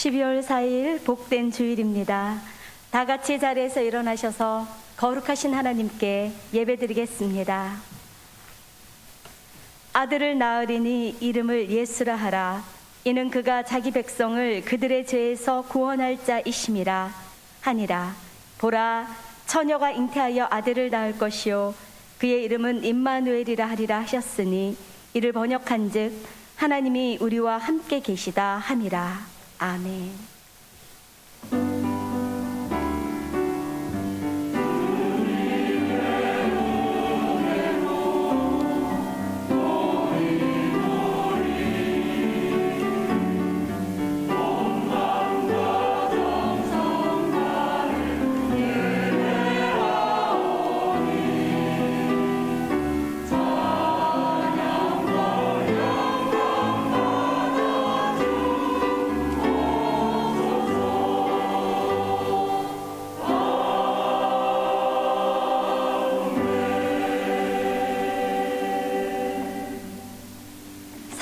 12월 4일 복된 주일입니다. 다 같이 자리에서 일어나셔서 거룩하신 하나님께 예배드리겠습니다. 아들을 낳으리니 이름을 예수라 하라. 이는 그가 자기 백성을 그들의 죄에서 구원할 자이심이라 하니라. 보라, 처녀가 잉태하여 아들을 낳을 것이요 그의 이름은 임마누엘이라 하리라 하셨으니 이를 번역한즉 하나님이 우리와 함께 계시다 함이라. 아멘.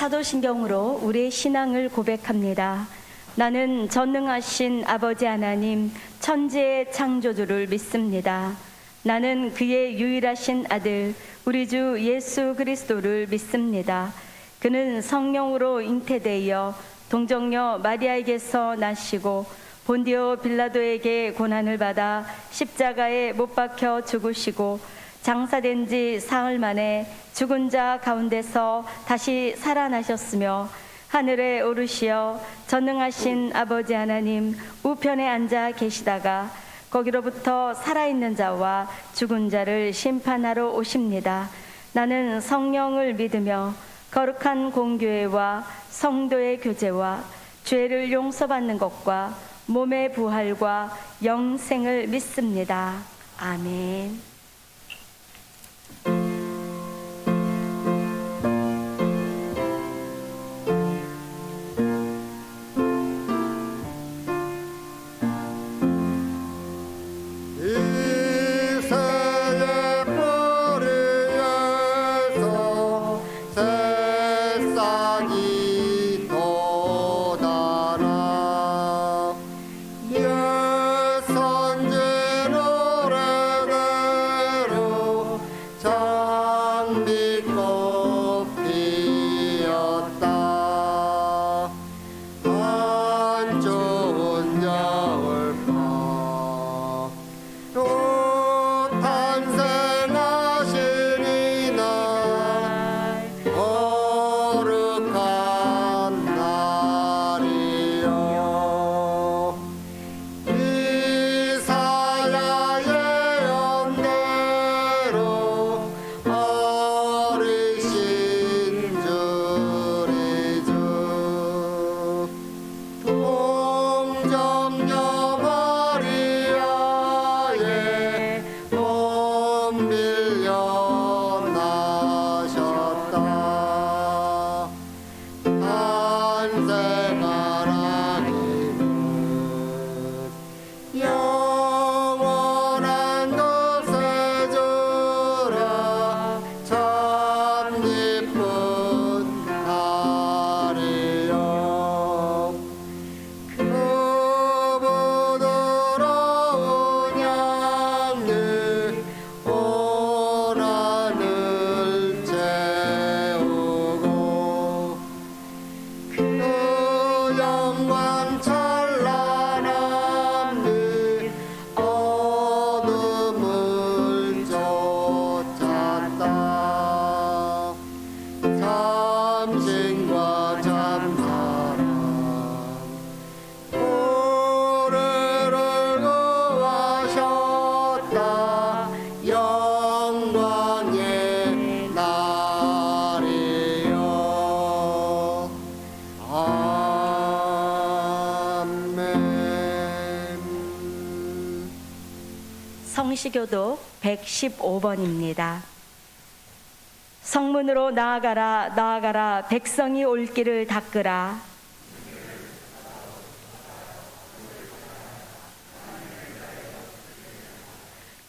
사도신경으로 우리의 신앙을 고백합니다. 나는 전능하신 아버지 하나님 천지의 창조주를 믿습니다. 나는 그의 유일하신 아들 우리 주 예수 그리스도를 믿습니다. 그는 성령으로 잉태되어 동정녀 마리아에게서 나시고 본디오 빌라도에게 고난을 받아 십자가에 못 박혀 죽으시고 장사된 지 사흘 만에 죽은 자 가운데서 다시 살아나셨으며 하늘에 오르시어 전능하신 아버지 하나님 우편에 앉아 계시다가 거기로부터 살아있는 자와 죽은 자를 심판하러 오십니다. 나는 성령을 믿으며 거룩한 공교회와 성도의 교제와 죄를 용서받는 것과 몸의 부활과 영생을 믿습니다. 아멘. 성시교독 115번입니다. 성문으로 나아가라 나아가라 백성이 올 길을 닦으라.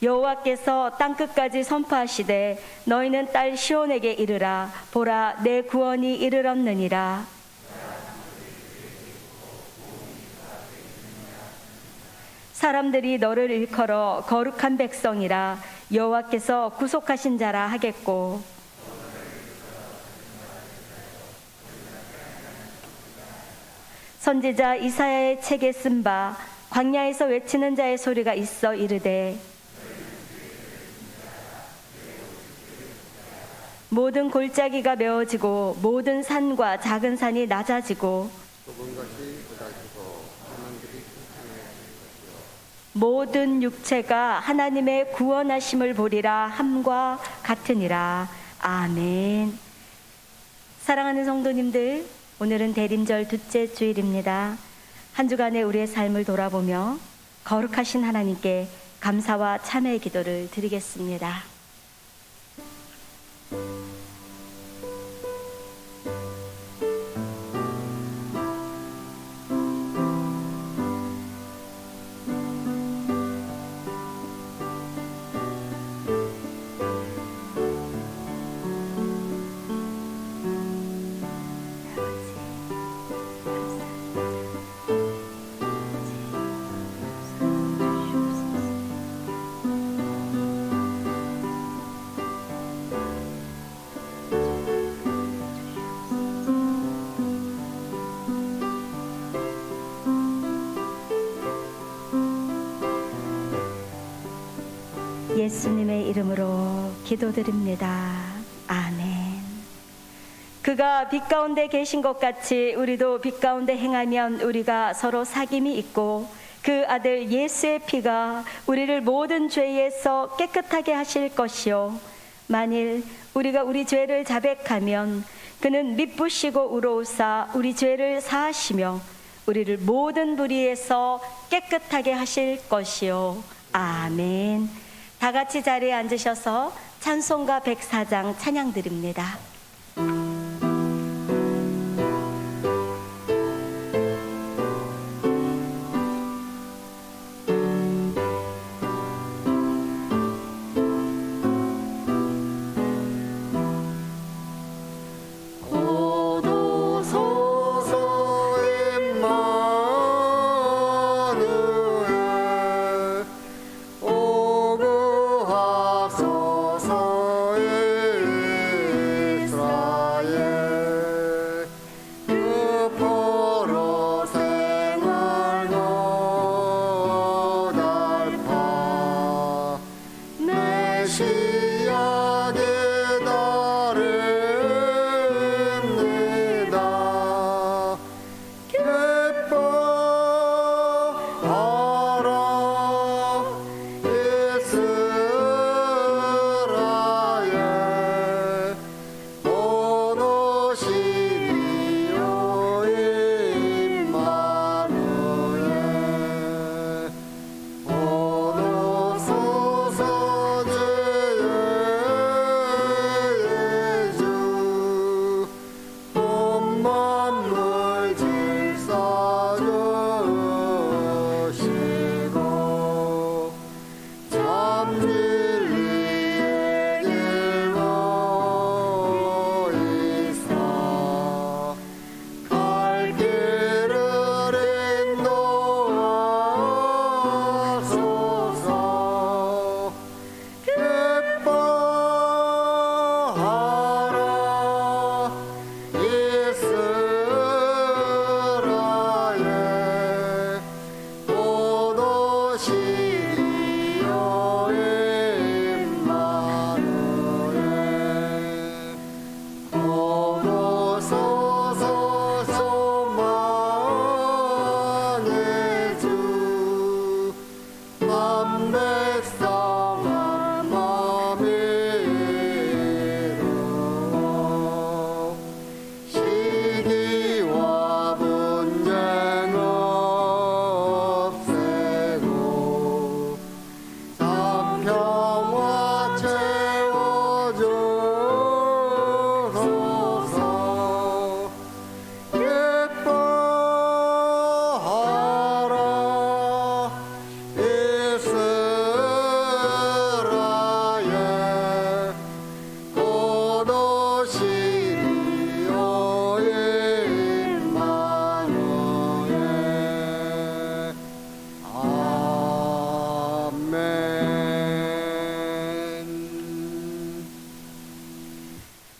여호와께서 땅끝까지 선포하시되 너희는 딸 시온에게 이르라. 보라, 내 구원이 이르렀느니라. 사람들이 너를 일컬어 거룩한 백성이라 여호와께서 구속하신 자라 하겠고, 선지자 이사야의 책에 쓴 바 광야에서 외치는 자의 소리가 있어 이르되, 모든 골짜기가 메어지고 모든 산과 작은 산이 낮아지고 좁은 것이 쏟아지고 사람들이 세상에 모든 육체가 하나님의 구원하심을 보리라 함과 같으니라. 아멘. 사랑하는 성도님들, 오늘은 대림절 둘째 주일입니다. 한 주간의 우리의 삶을 돌아보며 거룩하신 하나님께 감사와 참회의 기도를 드리겠습니다. 예수님의 이름으로 기도드립니다. 아멘. 그가 빛 가운데 계신 것 같이 우리도 빛 가운데 행하면 우리가 서로 사귐이 있고, 그 아들 예수의 피가 우리를 모든 죄에서 깨끗하게 하실 것이요, 만일 우리가 우리 죄를 자백하면 그는 미쁘시고 의로우사 우리 죄를 사하시며 우리를 모든 불의에서 깨끗하게 하실 것이요. 아멘. 다 같이 자리에 앉으셔서 찬송가 104장 찬양 드립니다.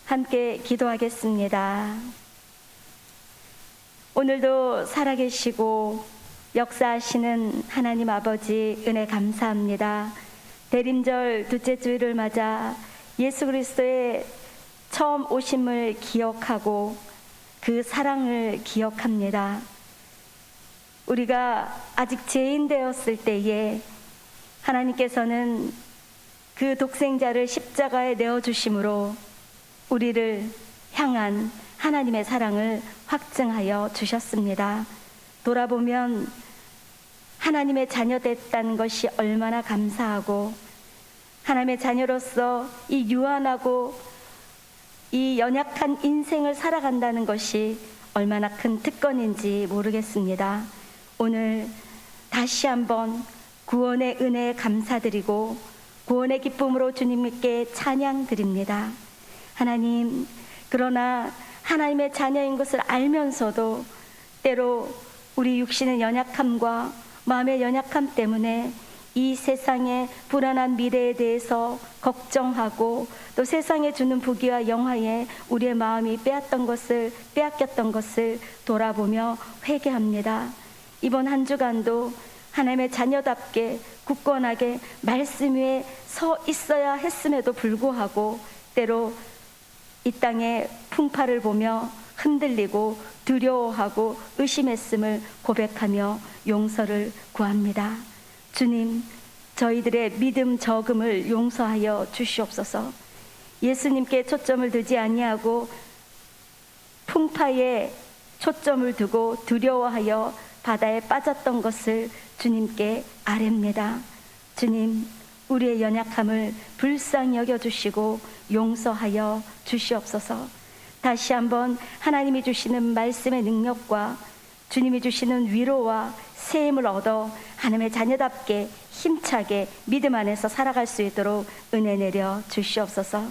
함께 기도하겠습니다. 오늘도 살아계시고 역사하시는 하나님 아버지 은혜 감사합니다. 대림절 둘째 주일을 맞아 예수 그리스도의 처음 오심을 기억하고 그 사랑을 기억합니다. 우리가 아직 죄인 되었을 때에 하나님께서는 그 독생자를 십자가에 내어주심으로 우리를 향한 하나님의 사랑을 확증하여 주셨습니다. 돌아보면 하나님의 자녀 됐다는 것이 얼마나 감사하고 하나님의 자녀로서 이 유한하고 이 연약한 인생을 살아간다는 것이 얼마나 큰 특권인지 모르겠습니다. 오늘 다시 한번 구원의 은혜에 감사드리고 구원의 기쁨으로 주님께 찬양드립니다. 하나님, 그러나 하나님의 자녀인 것을 알면서도 때로 우리 육신의 연약함과 마음의 연약함 때문에 이 세상의 불안한 미래에 대해서 걱정하고 또 세상에 주는 부귀와 영화에 우리의 마음이 빼앗겼던 것을 돌아보며 회개합니다. 이번 한 주간도 하나님의 자녀답게 굳건하게 말씀 위에 서 있어야 했음에도 불구하고 때로 이 땅의 풍파를 보며 흔들리고 두려워하고 의심했음을 고백하며 용서를 구합니다. 주님, 저희들의 믿음 저금을 용서하여 주시옵소서. 예수님께 초점을 두지 아니하고 풍파에 초점을 두고 두려워하여 바다에 빠졌던 것을 주님께 아뢰입니다. 주님, 우리의 연약함을 불쌍히 여겨주시고 용서하여 주시옵소서. 다시 한번 하나님이 주시는 말씀의 능력과 주님이 주시는 위로와 세임을 얻어 하나님의 자녀답게 힘차게 믿음 안에서 살아갈 수 있도록 은혜 내려 주시옵소서.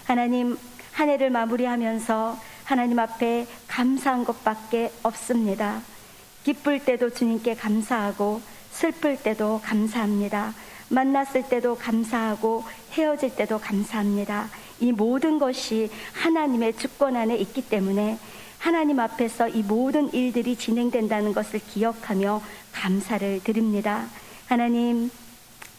하나님, 한 해를 마무리하면서 하나님 앞에 감사한 것밖에 없습니다. 기쁠 때도 주님께 감사하고 슬플 때도 감사합니다. 만났을 때도 감사하고 헤어질 때도 감사합니다. 이 모든 것이 하나님의 주권 안에 있기 때문에 하나님 앞에서 이 모든 일들이 진행된다는 것을 기억하며 감사를 드립니다. 하나님,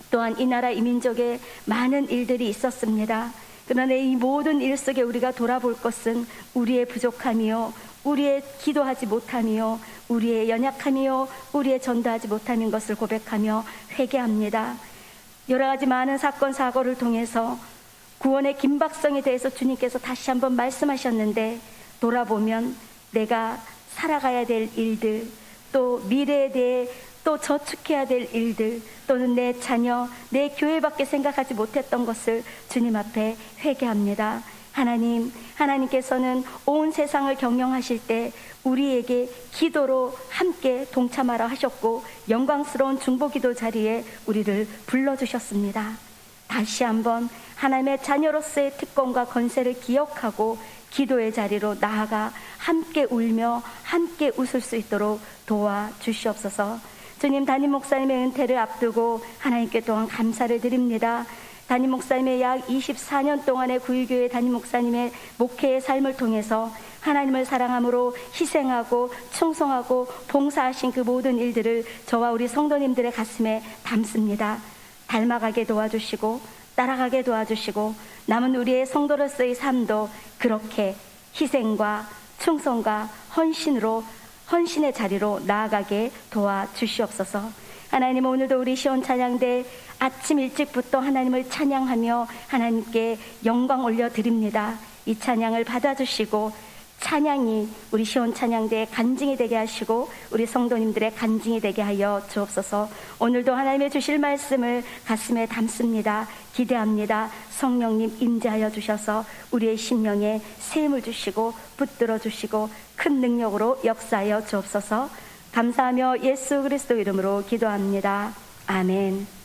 또한 이 나라 이 민족에 많은 일들이 있었습니다. 그러나 이 모든 일 속에 우리가 돌아볼 것은 우리의 부족함이요, 우리의 기도하지 못함이요, 우리의 연약함이요, 우리의 전도하지 못하는 것을 고백하며 회개합니다. 여러 가지 많은 사건 사고를 통해서 구원의 긴박성에 대해서 주님께서 다시 한번 말씀하셨는데 돌아보면 내가 살아가야 될 일들, 또 미래에 대해 또 저축해야 될 일들, 또는 내 자녀, 내 교회밖에 생각하지 못했던 것을 주님 앞에 회개합니다. 하나님, 하나님께서는 온 세상을 경영하실 때 우리에게 기도로 함께 동참하라 하셨고 영광스러운 중보기도 자리에 우리를 불러주셨습니다. 다시 한번 하나님의 자녀로서의 특권과 권세를 기억하고 기도의 자리로 나아가 함께 울며 함께 웃을 수 있도록 도와주시옵소서. 주님, 담임 목사님의 은퇴를 앞두고 하나님께 또한 감사를 드립니다. 담임 목사님의 약 24년 동안의 구유교회 담임 목사님의 목회의 삶을 통해서 하나님을 사랑함으로 희생하고 충성하고 봉사하신 그 모든 일들을 저와 우리 성도님들의 가슴에 담습니다. 닮아가게 도와주시고 따라가게 도와주시고 남은 우리의 성도로서의 삶도 그렇게 희생과 충성과 헌신의 자리로 나아가게 도와주시옵소서. 하나님, 오늘도 우리 시온 찬양대 아침 일찍부터 하나님을 찬양하며 하나님께 영광 올려드립니다. 이 찬양을 받아주시고 찬양이 우리 시온 찬양대의 간증이 되게 하시고 우리 성도님들의 간증이 되게 하여 주옵소서. 오늘도 하나님의 주실 말씀을 가슴에 담습니다. 기대합니다. 성령님 임재하여 주셔서 우리의 심령에 세임을 주시고 붙들어 주시고 큰 능력으로 역사하여 주옵소서. 감사하며 예수 그리스도 이름으로 기도합니다. 아멘.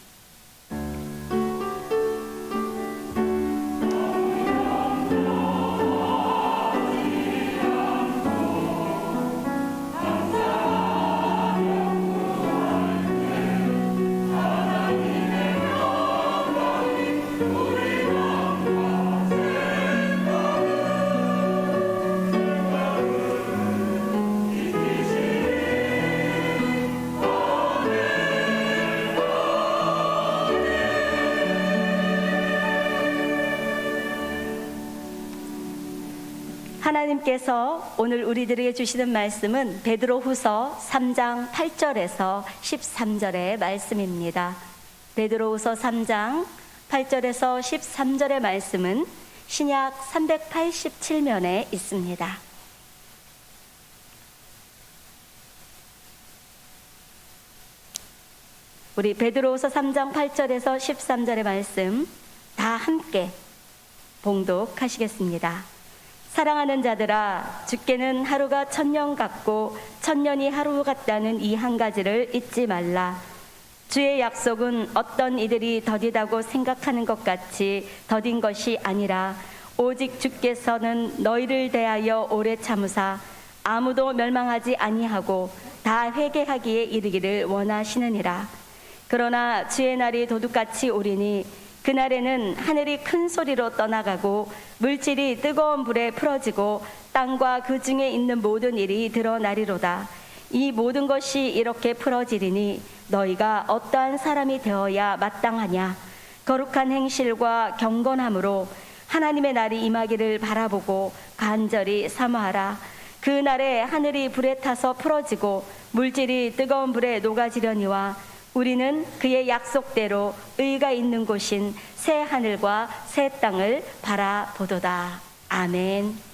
하나님께서 오늘 우리들에게 주시는 말씀은 베드로후서 3장 8절에서 13절의 말씀입니다. 베드로후서 3장 8절에서 13절의 말씀은 신약 387면에 있습니다. 우리 베드로후서 3장 8절에서 13절의 말씀 다 함께 봉독하시겠습니다. 사랑하는 자들아, 주께는 하루가 1000년 같고 1000년이 하루 같다는 이 한 가지를 잊지 말라. 주의 약속은 어떤 이들이 더디다고 생각하는 것 같이 더딘 것이 아니라 오직 주께서는 너희를 대하여 오래 참으사 아무도 멸망하지 아니하고 다 회개하기에 이르기를 원하시느니라. 그러나 주의 날이 도둑같이 오리니 그날에는 하늘이 큰 소리로 떠나가고 물질이 뜨거운 불에 풀어지고 땅과 그 중에 있는 모든 일이 드러나리로다. 이 모든 것이 이렇게 풀어지리니 너희가 어떠한 사람이 되어야 마땅하냐. 거룩한 행실과 경건함으로 하나님의 날이 임하기를 바라보고 간절히 사모하라. 그 날에 하늘이 불에 타서 풀어지고 물질이 뜨거운 불에 녹아지려니와 우리는 그의 약속대로 의가 있는 곳인 새 하늘과 새 땅을 바라보도다. 아멘.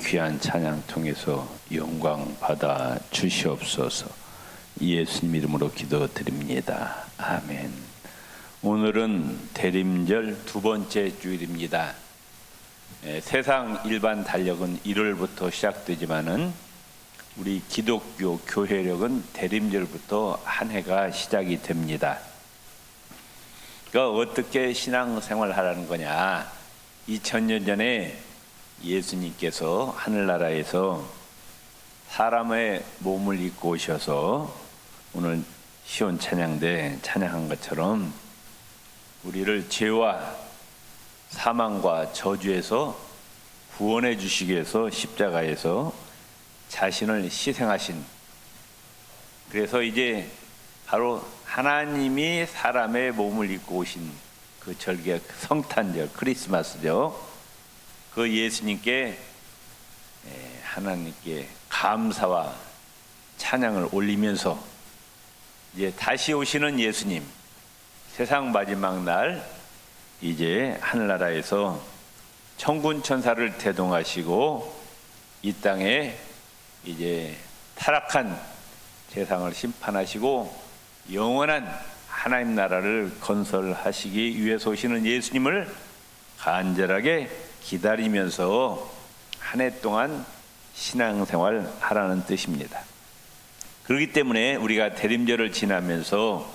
귀한 찬양 통해서 영광 받아 주시옵소서. 예수님 이름으로 기도드립니다. 아멘. 오늘은 대림절 두 번째 주일입니다. 세상 일반 달력은 1월부터 시작되지만은 우리 기독교 교회력은 대림절부터 한 해가 시작이 됩니다. 그러니까 어떻게 신앙생활하라는 거냐? 2000년 전에 예수님께서 하늘나라에서 사람의 몸을 입고 오셔서 오늘 시온 찬양대 찬양한 것처럼 우리를 죄와 사망과 저주에서 구원해 주시기 위해서 십자가에서 자신을 희생하신, 그래서 이제 바로 하나님이 사람의 몸을 입고 오신 그 절기, 성탄절, 크리스마스죠. 그 예수님께 하나님께 감사와 찬양을 올리면서 이제 다시 오시는 예수님, 세상 마지막 날 이제 하늘나라에서 천군 천사를 대동하시고 이 땅에 이제 타락한 세상을 심판하시고 영원한 하나님 나라를 건설하시기 위해서 오시는 예수님을 간절하게 기다리면서 한 해 동안 신앙생활 하라는 뜻입니다. 그렇기 때문에 우리가 대림절을 지나면서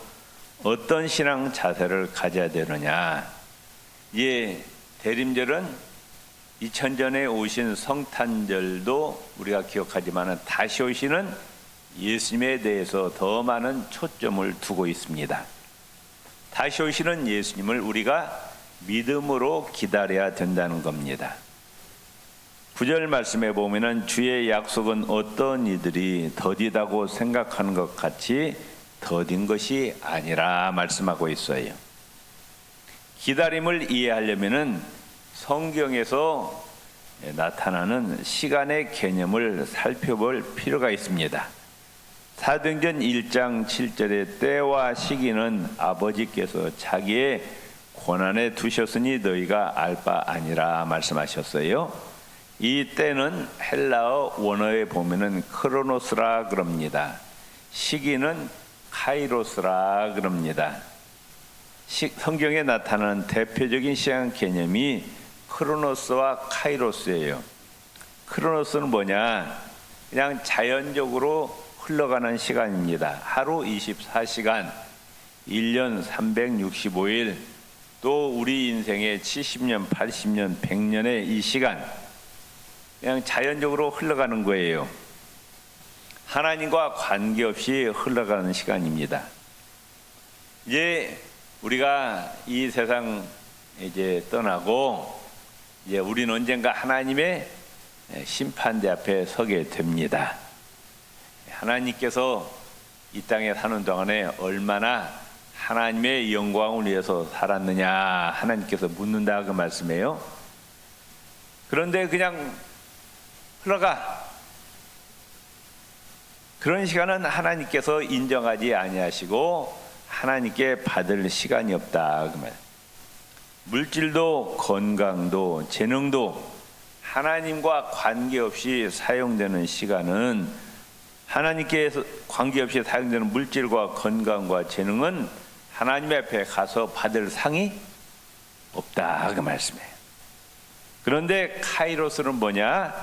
어떤 신앙 자세를 가져야 되느냐? 예, 대림절은 2000전에 오신 성탄절도 우리가 기억하지만 다시 오시는 예수님에 대해서 더 많은 초점을 두고 있습니다. 다시 오시는 예수님을 우리가 믿음으로 기다려야 된다는 겁니다. 9절 말씀에 보면은 주의 약속은 어떤 이들이 더디다고 생각하는 것 같이 더딘 것이 아니라 말씀하고 있어요. 기다림을 이해하려면은 성경에서 나타나는 시간의 개념을 살펴볼 필요가 있습니다. 사도행전 1장 7절에 때와 시기는 아버지께서 자기의 권한에 두셨으니 너희가 알 바 아니라 말씀하셨어요. 이 때는 헬라어 원어에 보면은 크로노스라 그럽니다. 시기는 카이로스라 그럽니다. 성경에 나타나는 대표적인 시간 개념이 크로노스와 카이로스예요. 크로노스는 뭐냐? 그냥 자연적으로 흘러가는 시간입니다. 하루 24시간, 1년 365일, 또 우리 인생의 70년, 80년, 100년의 이 시간, 그냥 자연적으로 흘러가는 거예요. 하나님과 관계없이 흘러가는 시간입니다. 이제 우리가 이 세상 이제 떠나고 이제 우리는 언젠가 하나님의 심판대 앞에 서게 됩니다. 하나님께서 이 땅에 사는 동안에 얼마나 하나님의 영광을 위해서 살았느냐 하나님께서 묻는다 그 말씀이에요. 그런데 그냥 흘러가. 그런 시간은 하나님께서 인정하지 아니하시고 하나님께 받을 시간이 없다 그 말. 물질도 건강도 재능도 하나님과 관계없이 사용되는 시간은, 하나님께 관계없이 사용되는 물질과 건강과 재능은 하나님 앞에 가서 받을 상이 없다 그 말씀이에요. 그런데 카이로스는 뭐냐?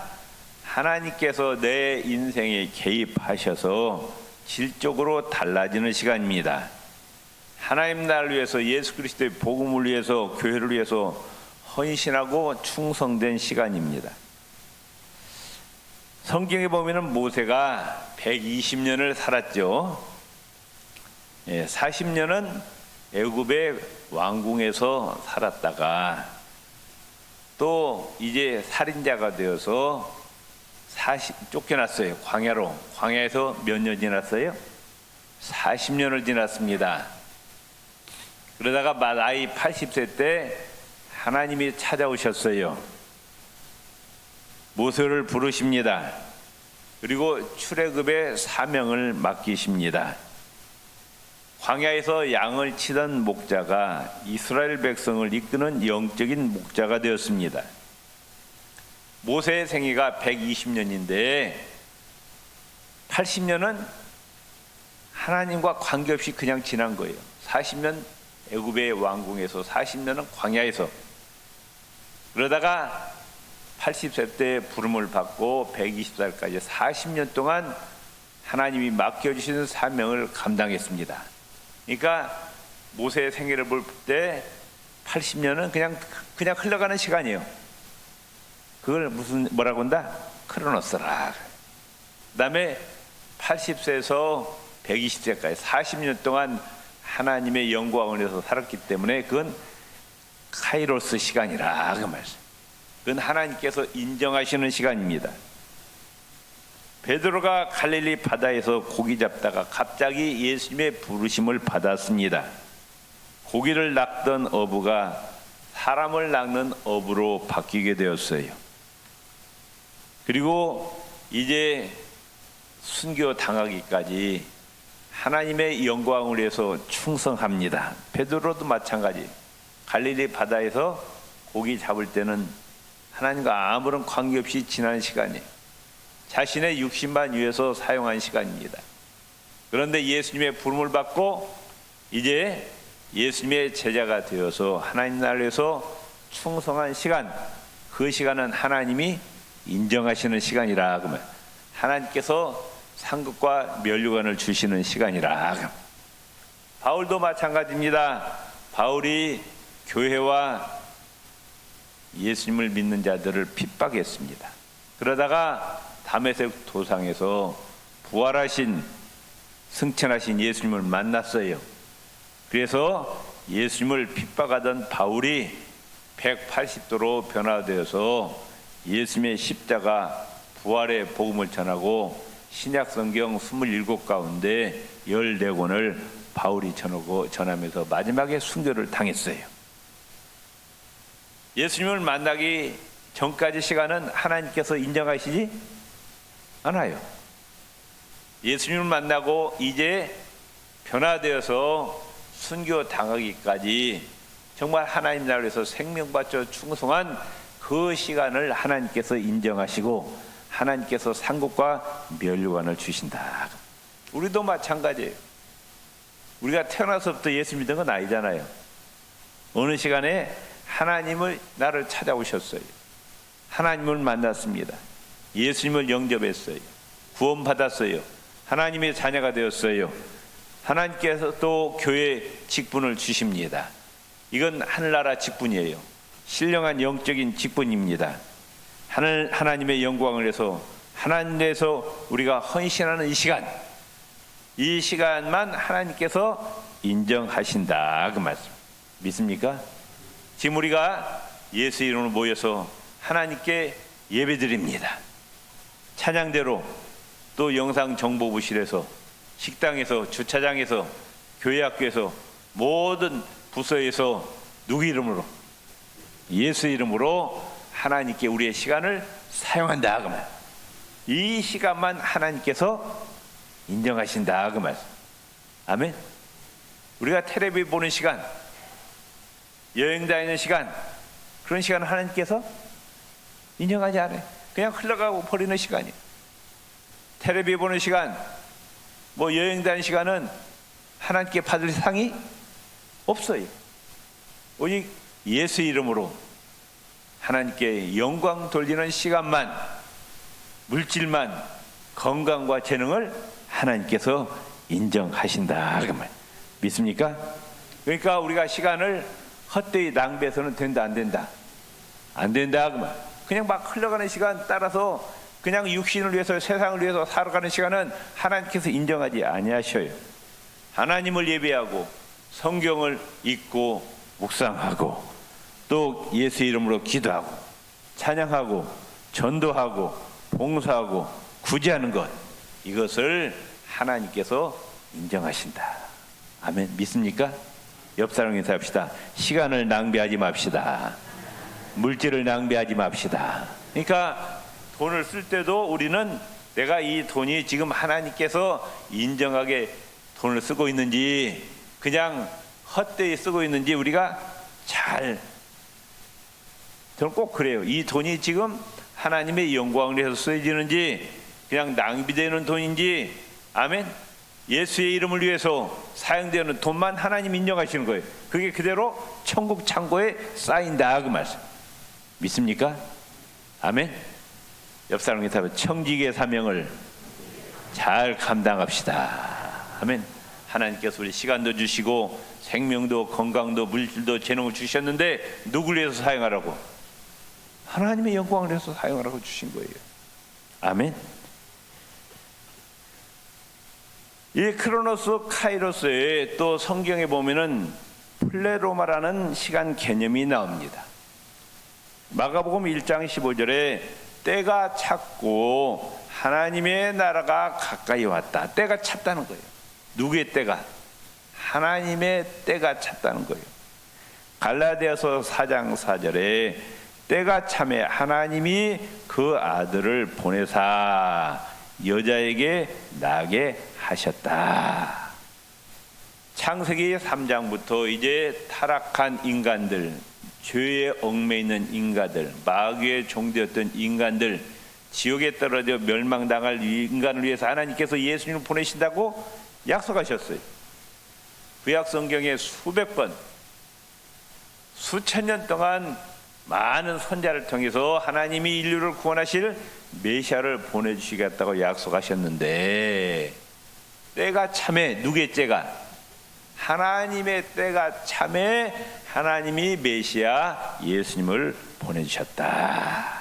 하나님께서 내 인생에 개입하셔서 질적으로 달라지는 시간입니다. 하나님 나라를 위해서, 예수 그리스도의 복음을 위해서, 교회를 위해서 헌신하고 충성된 시간입니다. 성경에 보면은 모세가 120년을 살았죠. 40년은 애굽의 왕궁에서 살았다가 또 이제 살인자가 되어서 쫓겨났어요. 광야로. 광야에서 몇 년 지났어요? 40년을 지났습니다. 그러다가 나이 80세 때 하나님이 찾아오셨어요. 모세를 부르십니다. 그리고 출애굽의 사명을 맡기십니다. 광야에서 양을 치던 목자가 이스라엘 백성을 이끄는 영적인 목자가 되었습니다. 모세의 생애가 120년인데 80년은 하나님과 관계없이 그냥 지난 거예요. 40년 애굽의 왕궁에서, 40년은 광야에서. 그러다가 80세 때 부름을 받고 120살까지 40년 동안 하나님이 맡겨주시는 사명을 감당했습니다. 그러니까 모세의 생애를 볼 때 80년은 그냥 흘러가는 시간이에요. 그걸 뭐라고 한다? 크로노스라. 그 다음에 80세에서 120세까지 40년 동안 하나님의 영광을 위해서 살았기 때문에 그건 카이로스 시간이라 그 말씀. 그건 하나님께서 인정하시는 시간입니다. 베드로가 갈릴리 바다에서 고기 잡다가 갑자기 예수님의 부르심을 받았습니다. 고기를 낚던 어부가 사람을 낚는 어부로 바뀌게 되었어요. 그리고 이제 순교 당하기까지 하나님의 영광을 위해서 충성합니다. 베드로도 마찬가지. 갈릴리 바다에서 고기 잡을 때는 하나님과 아무런 관계없이 지난 시간이에요. 자신의 육신만 위해서 사용한 시간입니다. 그런데 예수님의 부름을 받고 이제 예수님의 제자가 되어서 하나님 나라에서 충성한 시간, 그 시간은 하나님이 인정하시는 시간이라. 그러면 하나님께서 상급과 면류관을 주시는 시간이라. 바울도 마찬가지입니다. 바울이 교회와 예수님을 믿는 자들을 핍박했습니다. 그러다가 다메섹 도상에서 부활하신 승천하신 예수님을 만났어요. 그래서 예수님을 핍박하던 바울이 180도로 변화되어서 예수님의 십자가 부활의 복음을 전하고 신약 성경 27권 가운데 14권을 바울이 전하면서 마지막에 순교를 당했어요. 예수님을 만나기 전까지 시간은 하나님께서 인정하시지 않아요. 예수님을 만나고 이제 변화되어서 순교 당하기까지 정말 하나님 나라에서 생명받쳐 충성한 그 시간을 하나님께서 인정하시고 하나님께서 상급과 면류관을 주신다. 우리도 마찬가지예요. 우리가 태어나서부터 예수 믿은 건 아니잖아요. 어느 시간에 하나님을 나를 찾아오셨어요. 하나님을 만났습니다. 예수님을 영접했어요. 구원받았어요. 하나님의 자녀가 되었어요. 하나님께서 또 교회 직분을 주십니다. 이건 하늘나라 직분이에요. 신령한 영적인 직분입니다. 하나님의 영광을 위해서 하나님께서 우리가 헌신하는 이 시간만 하나님께서 인정하신다 그 말씀 믿습니까? 지금 우리가 예수 이름으로 모여서 하나님께 예배드립니다. 찬양대로 또 영상정보부실에서 식당에서 주차장에서 교회 학교에서 모든 부서에서 누구 이름으로? 예수 이름으로 하나님께 우리의 시간을 사용한다 그 말. 이 시간만 하나님께서 인정하신다 그 말씀. 아멘. 우리가 텔레비 보는 시간, 여행 다니는 시간, 그런 시간은 하나님께서 인정하지 않아요. 그냥 흘러가고 버리는 시간이에요. 텔레비 보는 시간, 뭐 여행 다니는 시간은 하나님께 받을 상이 없어요. 오직 예수 이름으로 하나님께 영광 돌리는 시간만, 물질만, 건강과 재능을 하나님께서 인정하신다 그 말. 믿습니까? 그러니까 우리가 시간을 헛되이 낭비해서는 된다 안 된다? 안 된다 그 말. 그냥 막 흘러가는 시간 따라서 그냥 육신을 위해서 세상을 위해서 살아가는 시간은 하나님께서 인정하지 아니하셔요. 하나님을 예배하고 성경을 읽고 묵상하고 또 예수 이름으로 기도하고 찬양하고 전도하고 봉사하고 구제하는 것, 이것을 하나님께서 인정하신다. 아멘. 믿습니까? 옆 사람 인사합시다. 시간을 낭비하지 맙시다. 물질을 낭비하지 맙시다. 그러니까 돈을 쓸 때도 우리는 내가 이 돈이 지금 하나님께서 인정하게 돈을 쓰고 있는지 그냥 헛되이 쓰고 있는지 우리가 잘, 저는 꼭 그래요. 이 돈이 지금 하나님의 영광을 위해서 쓰여지는지 그냥 낭비되는 돈인지, 아멘, 예수의 이름을 위해서 사용되는 돈만 하나님 인정하시는 거예요. 그게 그대로 천국 창고에 쌓인다 그 말씀 믿습니까? 아멘. 옆 사람에게 답해, 청지기의 사명을 잘 감당합시다. 아멘. 하나님께서 우리 시간도 주시고 생명도 건강도 물질도 재능을 주셨는데 누구를 위해서 사용하라고? 하나님의 영광을 위해서 사용하라고 주신 거예요. 아멘. 이 크로노스 카이로스에 또 성경에 보면은 플레로마라는 시간 개념이 나옵니다. 마가복음 1장 15절에 때가 찼고 하나님의 나라가 가까이 왔다. 때가 찼다는 거예요. 누구의 때가? 하나님의 때가 찼다는 거예요. 갈라디아서 4장 4절에 때가 참에 하나님이 그 아들을 보내사 여자에게 나게 하셨다. 창세기 3장부터 이제 타락한 인간들, 죄에 얽매여 있는 인간들, 마귀의 종되었던 인간들, 지옥에 떨어져 멸망당할 인간을 위해서 하나님께서 예수님을 보내신다고 약속하셨어요. 구약 성경에 수백 번, 수천 년 동안 많은 선자를 통해서 하나님이 인류를 구원하실 메시아를 보내주시겠다고 약속하셨는데 때가 참에 누구의 때가? 하나님의 때가 참에 하나님이 메시아 예수님을 보내주셨다.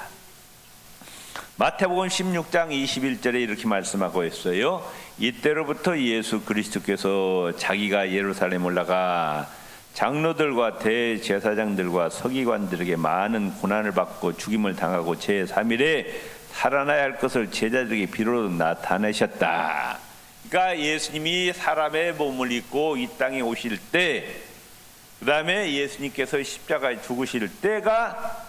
마태복음 16장 21절에 이렇게 말씀하고 있어요. 이때로부터 예수 그리스도께서 자기가 예루살렘 올라가 장로들과 대제사장들과 서기관들에게 많은 고난을 받고 죽임을 당하고 제3일에 살아나야 할 것을 제자들에게 비로소 나타내셨다. 그러니까 예수님이 사람의 몸을 입고 이 땅에 오실 때, 그 다음에 예수님께서 십자가에 죽으실 때가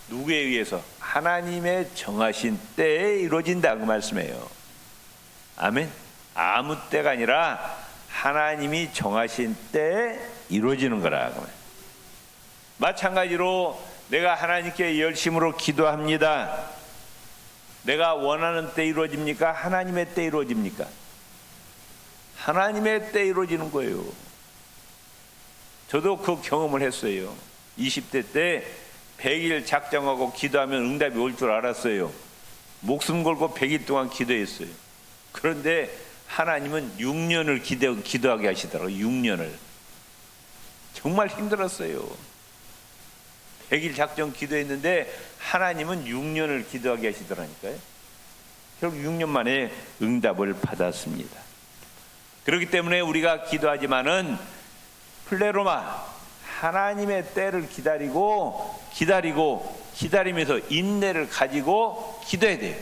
누구에 의해서? 하나님의 정하신 때에 이루어진다 그 말씀이에요. 아멘. 아무 때가 아니라 하나님이 정하신 때에 이루어지는 거라. 마찬가지로 내가 하나님께 열심으로 기도합니다. 내가 원하는 때 이루어집니까? 하나님의 때 이루어집니까? 하나님의 때 이루어지는 거예요. 저도 그 경험을 했어요. 20대 때 100일 작정하고 기도하면 응답이 올 줄 알았어요. 목숨 걸고 100일 동안 기도했어요. 그런데 하나님은 6년을 기도하게 하시더라고요. 6년을. 정말 힘들었어요. 100일 작정 기도했는데 하나님은 6년을 기도하게 하시더라니까요. 결국 6년 만에 응답을 받았습니다. 그렇기 때문에 우리가 기도하지만은 플레로마, 하나님의 때를 기다리면서 인내를 가지고 기도해야 돼요.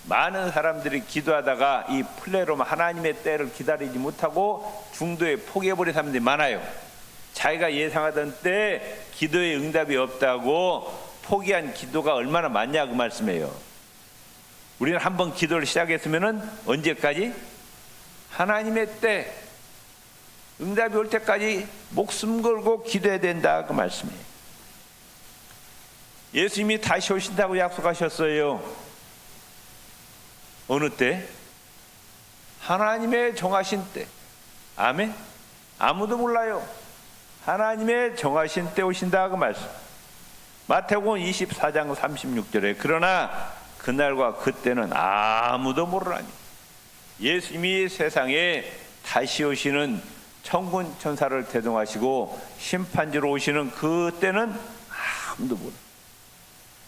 많은 사람들이 기도하다가 이 플레로마 하나님의 때를 기다리지 못하고 중도에 포기해버린 사람들이 많아요. 자기가 예상하던 때 기도에 응답이 없다고 포기한 기도가 얼마나 많냐 그 말씀이에요. 우리는 한번 기도를 시작했으면은 언제까지? 하나님의 때 응답이 올 때까지 목숨 걸고 기도해야 된다 그 말씀이에요. 예수님이 다시 오신다고 약속하셨어요. 어느 때? 하나님의 정하신 때. 아멘. 아무도 몰라요. 하나님의 정하신 때 오신다 그 말씀. 마태복음 24장 36절에 그러나 그날과 그때는 아무도 모르라니. 예수님이 세상에 다시 오시는 천군 천사를 대동하시고 심판지로 오시는 그때는 아무도 모르.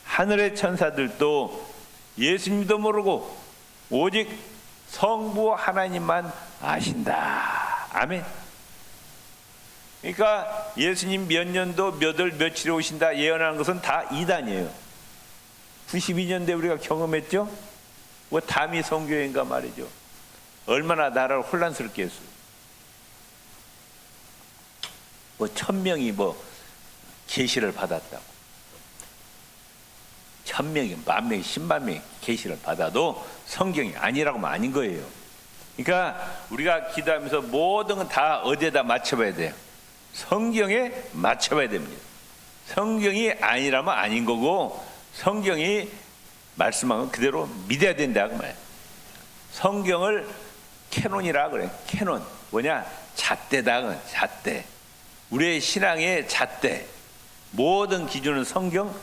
하늘의 천사들도 예수님도 모르고 오직 성부 하나님만 아신다. 아멘. 그러니까 예수님 몇 년도 몇 월 며칠에 오신다 예언하는 것은 다 이단이에요. 92년대 우리가 경험했죠. 뭐 담이 선교회인가 말이죠. 얼마나 나라를 혼란스럽게 했어요. 뭐 1000명이 뭐 계시를 받았다고. 1000명이 10,000명이 100,000명이 계시를 받아도 성경이 아니라고 하면 아닌 거예요. 그러니까 우리가 기도하면서 모든 건 다 어디에다 맞춰봐야 돼요? 성경에 맞춰봐야 됩니다. 성경이 아니라면 아닌 거고 성경이 말씀한 건 그대로 믿어야 된다 그 말이에요. 성경을 캐논이라 그래. 캐논 뭐냐? 잣대다. 잣대. 우리의 신앙의 잣대. 모든 기준은 성경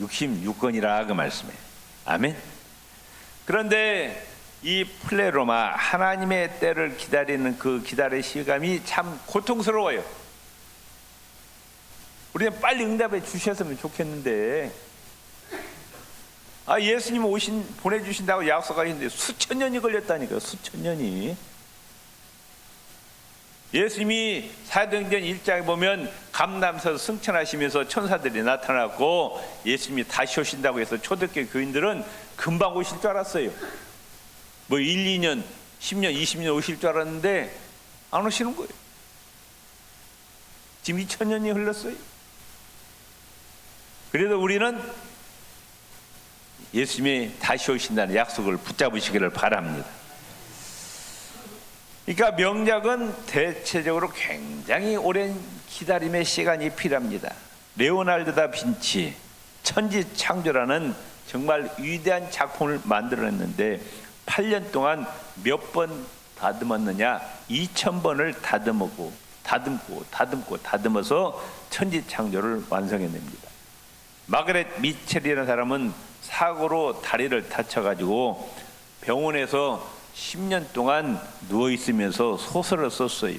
66권이라 그 말씀이에요. 아멘. 그런데 이 플레로마, 하나님의 때를 기다리는 그 기다릴 시간이 참 고통스러워요. 우리는 빨리 응답해 주셨으면 좋겠는데, 예수님 보내주신다고 약속하셨는데 수천 년이 걸렸다니까요. 수천 년이. 예수님이 사도행전 1장에 보면 감람서 승천하시면서 천사들이 나타났고, 예수님이 다시 오신다고 해서 초대교회 교인들은 금방 오실 줄 알았어요. 뭐 1, 2년, 10년, 20년 오실 줄 알았는데 안 오시는 거예요. 지금 2000년이 흘렀어요. 그래도 우리는 예수님이 다시 오신다는 약속을 붙잡으시기를 바랍니다. 그러니까 명작은 대체적으로 굉장히 오랜 기다림의 시간이 필요합니다. 레오나르도 다빈치 천지창조라는 정말 위대한 작품을 만들어냈는데 8년 동안 몇 번 다듬었느냐? 2000번을 다듬어서 천지창조를 완성해냅니다. 마그렛 미첼이라는 사람은 사고로 다리를 다쳐가지고 병원에서 10년 동안 누워있으면서 소설을 썼어요.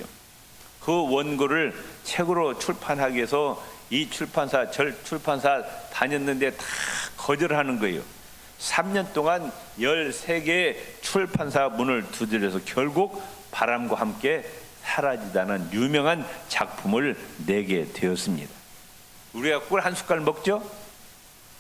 그 원고를 책으로 출판하기 위해서 이 출판사 저 출판사 다녔는데 다 거절하는 거예요. 3년 동안 13개의 출판사 문을 두드려서 결국 바람과 함께 사라지다는 유명한 작품을 내게 되었습니다. 우리가 꿀 한 숟갈 먹죠?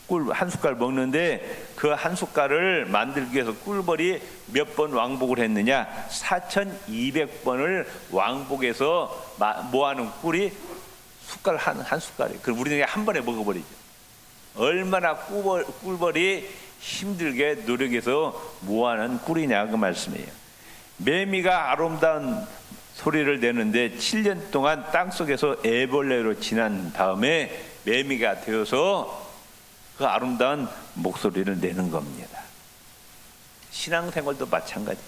꿀 한 숟갈 먹는데 그 한 숟갈을 만들기 위해서 꿀벌이 몇 번 왕복을 했느냐? 4200번을 왕복해서 모아놓은 꿀이 숟갈 한 숟갈이에요. 그럼 우리는 한 번에 먹어버리죠. 얼마나 꿀벌이 힘들게 노력해서 모아놓은 꿀이냐 그 말씀이에요. 매미가 아름다운 소리를 내는데 7년 동안 땅속에서 애벌레로 지난 다음에 매미가 되어서 그 아름다운 목소리를 내는 겁니다. 신앙생활도 마찬가지.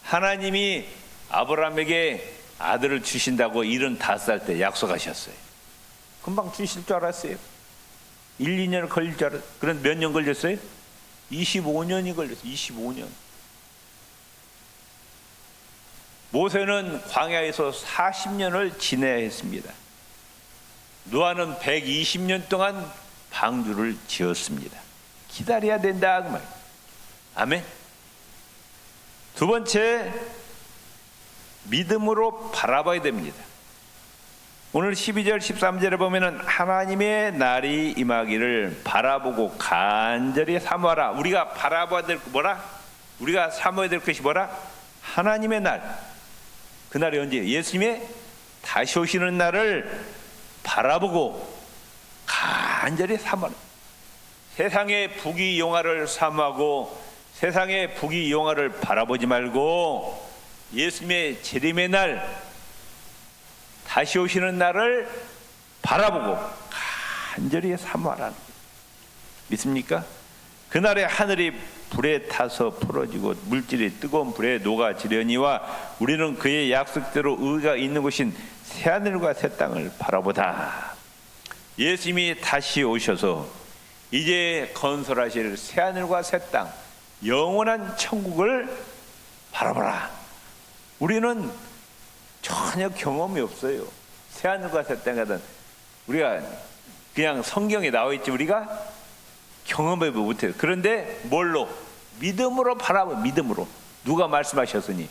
하나님이 아브라함에게 아들을 주신다고 75살 때 약속하셨어요. 금방 주실 줄 알았어요. 1, 2년 걸릴 줄 알았어요. 그럼 몇 년 걸렸어요? 25년이 걸렸어요. 25년. 모세는 광야에서 40년을 지내야 했습니다. 노아는 120년 동안 방주를 지었습니다. 기다려야 된다 그 말. 아멘. 두 번째, 믿음으로 바라봐야 됩니다. 오늘 12절 13절에 보면은 하나님의 날이 임하기를 바라보고 간절히 사모하라. 우리가 바라봐야 될 거 뭐라? 우리가 사모해야 될 것이 뭐라? 하나님의 날. 그날이 언제? 예수님의 다시 오시는 날을 바라보고 간절히 사모하라. 세상의 부귀영화를 사모하고 세상의 부귀영화를 바라보지 말고 예수님의 재림의 날, 다시 오시는 날을 바라보고 간절히 사모하라. 믿습니까? 그날에 하늘이 불에 타서 풀어지고 물질이 뜨거운 불에 녹아지려니와 우리는 그의 약속대로 의가 있는 곳인 새하늘과 새 땅을 바라보다. 예수님이 다시 오셔서 이제 건설하실 새하늘과 새 땅, 영원한 천국을 바라보라. 우리는 전혀 경험이 없어요. 새하늘과 새 땅 가든 우리가 그냥 성경에 나와 있지 우리가 경험해 못해요. 그런데 뭘로? 믿음으로 바라보. 믿음으로. 누가 말씀하셨으니?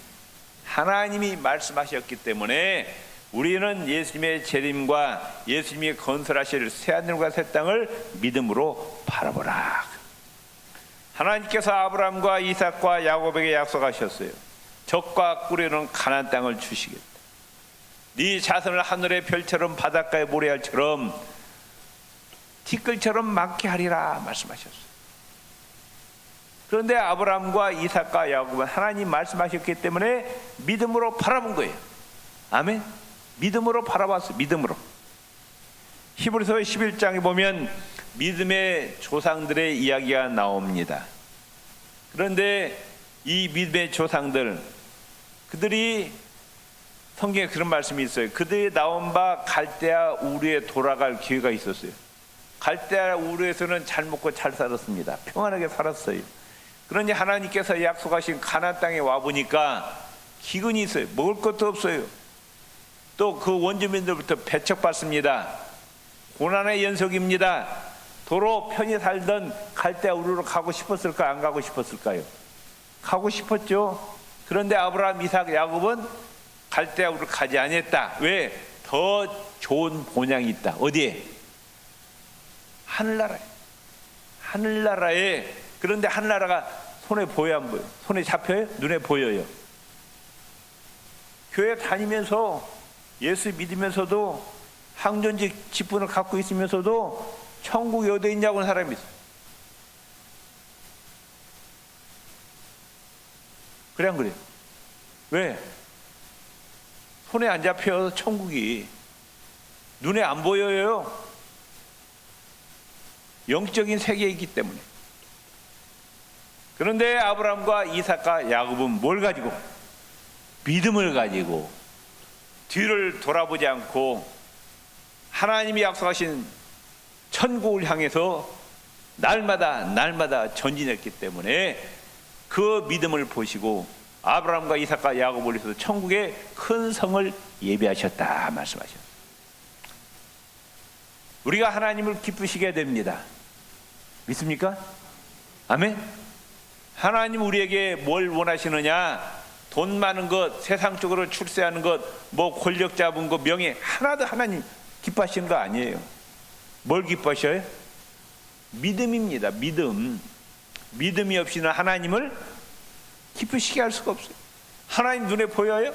하나님이 말씀하셨기 때문에 우리는 예수님의 재림과 예수님이 건설하실 새하늘과 새 땅을 믿음으로 바라보라. 하나님께서 아브라함과 이삭과 야곱에게 약속하셨어요. 적과 꿀에는 가나안 땅을 주시겠다. 네 자손을 하늘의 별처럼 바닷가의 모래알처럼 티끌처럼 많게 하리라 말씀하셨어요. 그런데 아브라함과 이삭과 야곱은 하나님 말씀하셨기 때문에 믿음으로 바라본 거예요. 아멘. 믿음으로 바라봤어요. 믿음으로. 히브리서 11장에 보면 믿음의 조상들의 이야기가 나옵니다. 그런데 이 믿음의 조상들, 그들이 성경에 그런 말씀이 있어요. 그들이 나온 바 갈대아 우르에 돌아갈 기회가 있었어요. 갈대아 우르에서는 잘 먹고 잘 살았습니다. 평안하게 살았어요. 그러니 하나님께서 약속하신 가나안 땅에 와보니까 기근이 있어요. 먹을 것도 없어요. 또 그 원주민들부터 배척받습니다. 고난의 연속입니다. 도로 편히 살던 갈대아 우르로 가고 싶었을까요? 안 가고 싶었을까요? 가고 싶었죠. 그런데 아브라함, 이삭, 야곱은 갈대아 우르로 가지 아니했다. 왜? 더 좋은 본향이 있다. 어디에? 하늘나라에. 하늘나라에. 그런데 하늘나라가 손에 보여 안 보여? 손에 잡혀요? 눈에 보여요? 교회 다니면서 예수 믿으면서도 항존직 직분을 갖고 있으면서도 천국이 어디 있냐고 하는 사람이 있어요. 그래 안 그래요? 왜? 손에 안 잡혀요. 천국이 눈에 안 보여요. 영적인 세계이기 때문에. 그런데 아브라함과 이삭과 야곱은 뭘 가지고? 믿음을 가지고 뒤를 돌아보지 않고 하나님이 약속하신 천국을 향해서 날마다 전진했기 때문에 그 믿음을 보시고 아브라함과 이삭과 야곱을 위해서 천국의 큰 성을 예비하셨다 말씀하셨어요. 우리가 하나님을 기쁘시게 됩니다. 믿습니까? 아멘. 하나님 우리에게 뭘 원하시느냐? 돈 많은 것, 세상적으로 출세하는 것, 뭐 권력 잡은 것, 명예 하나도 하나님 기뻐하시는 거 아니에요. 뭘 기뻐하셔요? 믿음입니다. 믿음. 믿음이 없이는 하나님을 기쁘시게 할 수가 없어요. 하나님 눈에 보여요?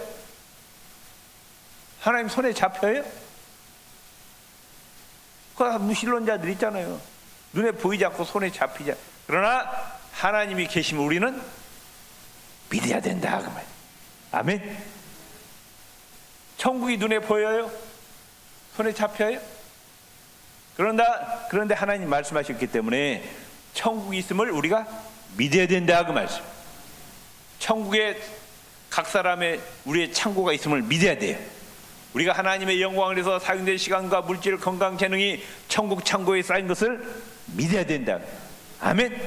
하나님 손에 잡혀요? 그 무신론자들 있잖아요. 눈에 보이지 않고 손에 잡히지 않고. 그러나 하나님이 계시면 우리는 믿어야 된다 그 말. 아멘. 천국이 눈에 보여요? 손에 잡혀요? 그런데 하나님 말씀하셨기 때문에 천국이 있음을 우리가 믿어야 된다 그 말씀. 천국에 각 사람의 우리의 창고가 있음을 믿어야 돼요. 우리가 하나님의 영광을 위해서 사용된 시간과 물질, 건강, 재능이 천국 창고에 쌓인 것을 믿어야 된다. 아멘.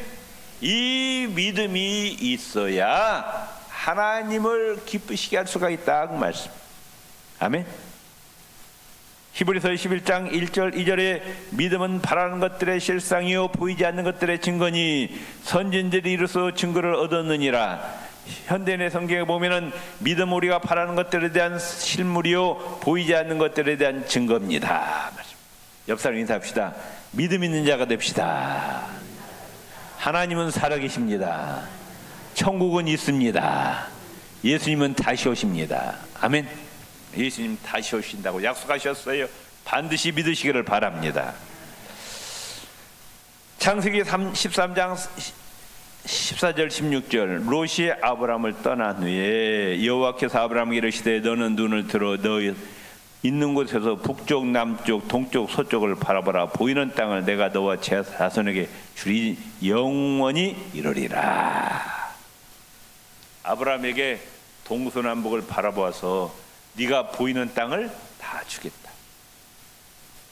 이 믿음이 있어야 하나님을 기쁘시게 할 수가 있다 그 말씀. 아멘. 히브리서 11장 1절 2절에 믿음은 바라는 것들의 실상이요 보이지 않는 것들의 증거니 선진들이 이로써 증거를 얻었느니라. 현대인의 성경에 보면은 믿음 우리가 바라는 것들에 대한 실물이요 보이지 않는 것들에 대한 증거입니다. 옆 사람 인사합시다. 믿음 있는 자가 됩시다. 하나님은 살아계십니다. 천국은 있습니다. 예수님은 다시 오십니다. 아멘. 예수님 다시 오신다고 약속하셨어요. 반드시 믿으시기를 바랍니다. 창세기 13장 14절 16절 롯이 아브라함을 떠난 후에 여호와께서 아브라함에게 이르시되 너는 눈을 들어 너 있는 곳에서 북쪽 남쪽 동쪽 서쪽을 바라보라. 보이는 땅을 내가 너와 제 자손에게 주리 영원히 이루리라. 아브라함에게 동서남북을 바라보아서 네가 보이는 땅을 다 주겠다.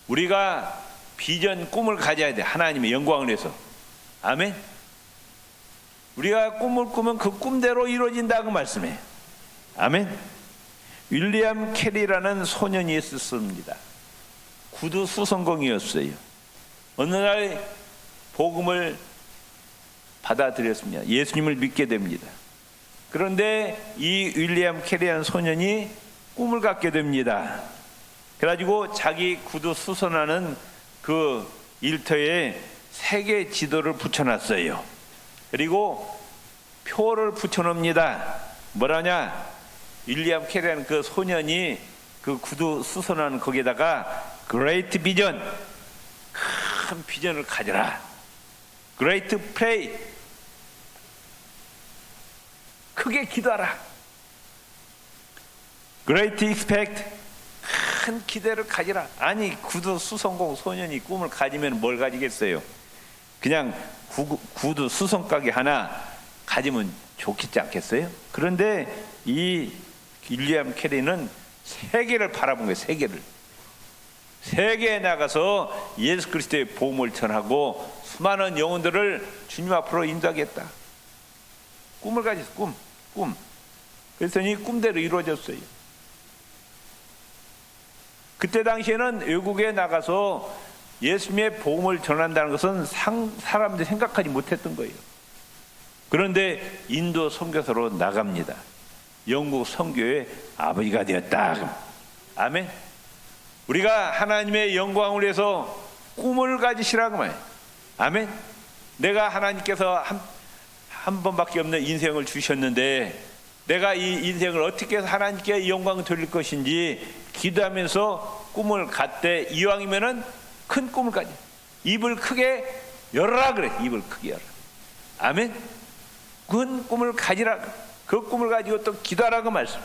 우리가 비전 꿈을 가져야 돼. 하나님의 영광을 위해서. 아멘. 우리가 꿈을 꾸면 그 꿈대로 이루어진다 그 말씀이에요. 아멘. 윌리엄 캐리라는 소년이 있었습니다. 구두 수성공이었어요. 어느 날 복음을 받아들였습니다. 예수님을 믿게 됩니다. 그런데 이 윌리엄 캐리라는 소년이 꿈을 갖게 됩니다. 그래가지고 자기 구두 수선하는 그 일터에 세계 지도를 붙여놨어요. 그리고 표를 붙여놓습니다. 뭐라냐? 윌리엄 캐리라는 그 소년이 그 구두 수선하는 거기에다가 Great Vision, 큰 비전을 가져라. Great Pray, 크게 기도하라. Great Expect, 큰 기대를 가지라. 아니 구두 수성공 소년이 꿈을 가지면 뭘 가지겠어요? 그냥 구두 수성가게 하나 가지면 좋겠지 않겠어요? 그런데 이 윌리엄 캐리는 세계를 바라본 거예요. 세계에 나가서 예수 그리스도의 복음을 전하고 수많은 영혼들을 주님 앞으로 인도하겠다. 꿈을 가졌어. 꿈. 그랬더니 꿈대로 이루어졌어요. 그때 당시에는 외국에 나가서 예수님의 복음을 전한다는 것은 사람들이 생각하지 못했던 거예요. 그런데 인도 선교사로 나갑니다. 영국 선교의 아버지가 되었다. 아멘. 우리가 하나님의 영광을 위해서 꿈을 가지시라고 말해요. 아멘. 내가 하나님께서 한 번밖에 없는 인생을 주셨는데 내가 이 인생을 어떻게 해서 하나님께 영광을 돌릴 것인지 기도하면서 꿈을 갖되 이왕이면은 큰 꿈을 가지. 입을 크게 열어라 그래. 입을 크게 열어. 아멘. 큰 꿈을 가지라. 그 꿈을 가지고 또 기도하라고 말씀.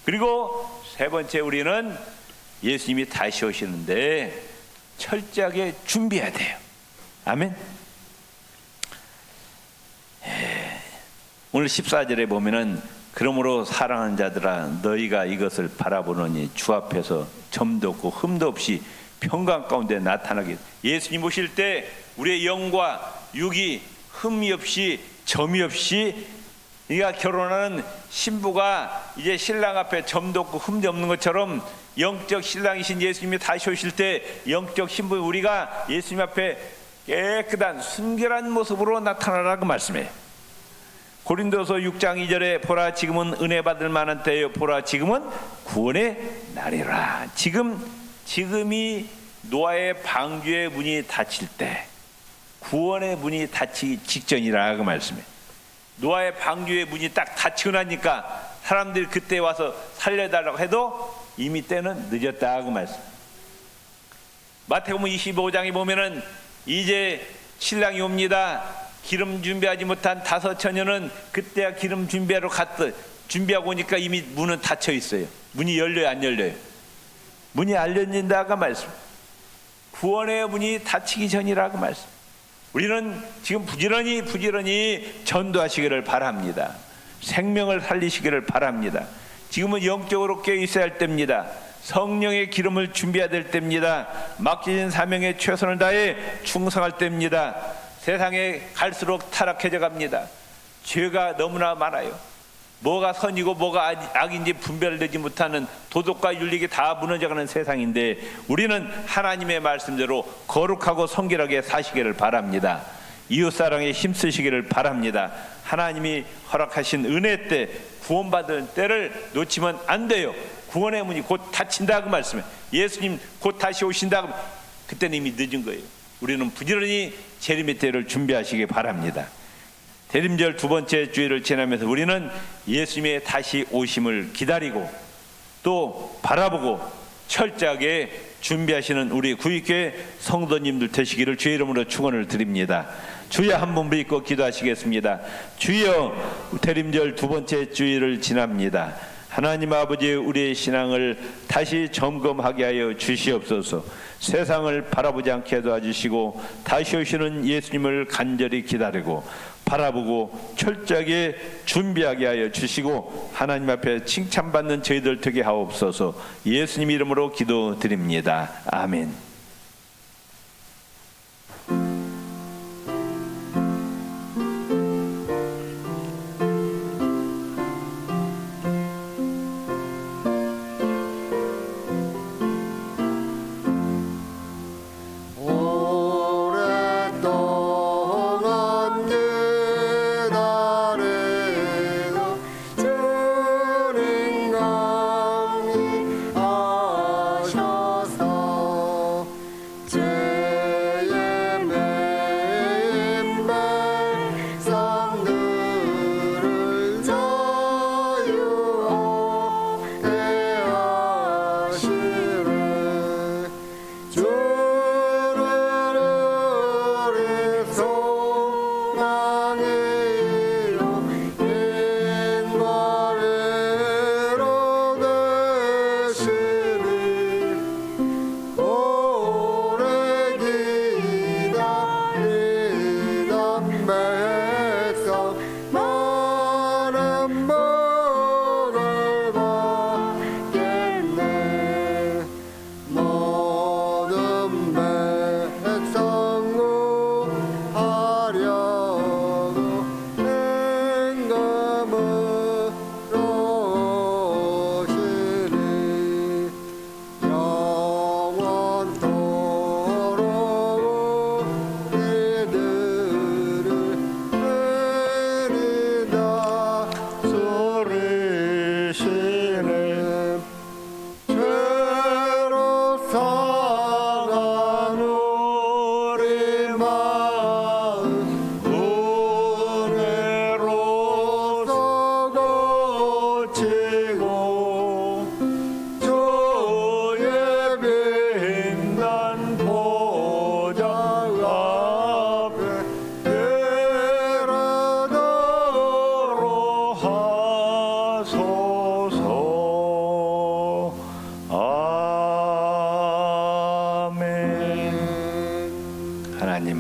그리고 세 번째, 우리는 예수님이 다시 오시는데 철저하게 준비해야 돼요. 아멘. 오늘 14절에 보면은 그러므로 사랑하는 자들아 너희가 이것을 바라보느니 주 앞에서 점도 없고 흠도 없이 평강 가운데 나타나게. 예수님 오실 때 우리의 영과 육이 흠이 없이 점이 없이, 우리가 결혼하는 신부가 이제 신랑 앞에 점도 없고 흠도 없는 것처럼 영적 신랑이신 예수님이 다시 오실 때 영적 신부 우리가 예수님 앞에 깨끗한 순결한 모습으로 나타나라고 말씀해요. 고린도서 6장 2절에 보라 지금은 은혜 받을 만한 때요 보라 지금은 구원의 날이라. 지금이 노아의 방주의 문이 닫힐 때, 구원의 문이 닫히기 직전이라 그 말씀해. 노아의 방주의 문이 딱 닫히고 나니까 사람들이 그때 와서 살려달라고 해도 이미 때는 늦었다 그 말씀. 마태복음 25장에 보면은 이제 신랑이 옵니다. 기름 준비하지 못한 5 처녀는 그때야 기름 준비하러 준비하고 오니까 이미 문은 닫혀 있어요. 문이 열려요, 안 열려요? 문이 안 열린다가 말씀. 구원의 문이 닫히기 전이라고 말씀. 우리는 지금 부지런히 전도하시기를 바랍니다. 생명을 살리시기를 바랍니다. 지금은 영적으로 깨어 있어야 할 때입니다. 성령의 기름을 준비해야 될 때입니다. 맡겨진 사명에 최선을 다해 충성할 때입니다. 세상에 갈수록 타락해져 갑니다. 죄가 너무나 많아요. 뭐가 선이고 뭐가 악인지 분별되지 못하는 도덕과 윤리가 다 무너져가는 세상인데 우리는 하나님의 말씀대로 거룩하고 성결하게 사시기를 바랍니다. 이웃사랑에 힘쓰시기를 바랍니다. 하나님이 허락하신 은혜 때, 구원받을 때를 놓치면 안 돼요. 구원의 문이 곧 닫힌다고 말씀해. 예수님 곧 다시 오신다고. 그때는 이미 늦은 거예요. 우리는 부지런히 재림의 때를 준비하시기 바랍니다. 대림절 2번째 주일을 지나면서 우리는 예수님의 다시 오심을 기다리고 또 바라보고 철저하게 준비하시는 우리 구익교회 성도님들 되시기를 주의 이름으로 축원을 드립니다. 주여 한 번 믿고 기도하시겠습니다. 주여, 대림절 2번째 주일을 지납니다. 하나님 아버지, 우리의 신앙을 다시 점검하게 하여 주시옵소서. 세상을 바라보지 않게 도와주시고 다시 오시는 예수님을 간절히 기다리고 바라보고 철저하게 준비하게 하여 주시고 하나님 앞에 칭찬받는 저희들 되게 하옵소서. 예수님 이름으로 기도드립니다. 아멘.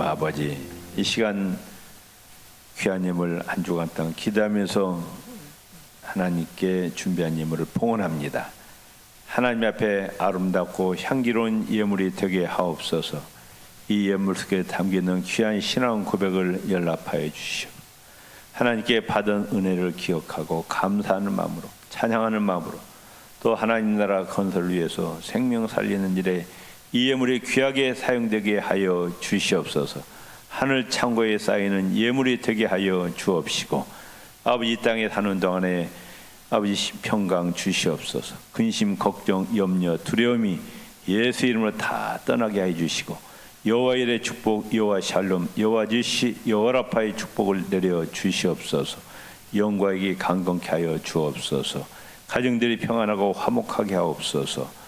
아버지, 이 시간 귀한 예물 한 주간 동안 기도하면서 하나님께 준비한 예물을 봉헌합니다. 하나님 앞에 아름답고 향기로운 예물이 되게 하옵소서. 이 예물 속에 담기는 귀한 신앙 고백을 연락하여 주시오. 하나님께 받은 은혜를 기억하고 감사하는 마음으로, 찬양하는 마음으로, 또 하나님 나라 건설을 위해서 생명 살리는 일에 이 예물이 귀하게 사용되게 하여 주시옵소서. 하늘 창고에 쌓이는 예물이 되게 하여 주옵시고, 아버지 이 땅에 사는 동안에 아버지 평강 주시옵소서. 근심, 걱정, 염려, 두려움이 예수 이름으로 다 떠나게 해 주시고, 여호와 일의 축복, 여호와 샬롬, 여호와 지시, 여호와 라파의 축복을 내려 주시옵소서. 영광에게 강건케 하여 주옵소서. 가정들이 평안하고 화목하게 하옵소서.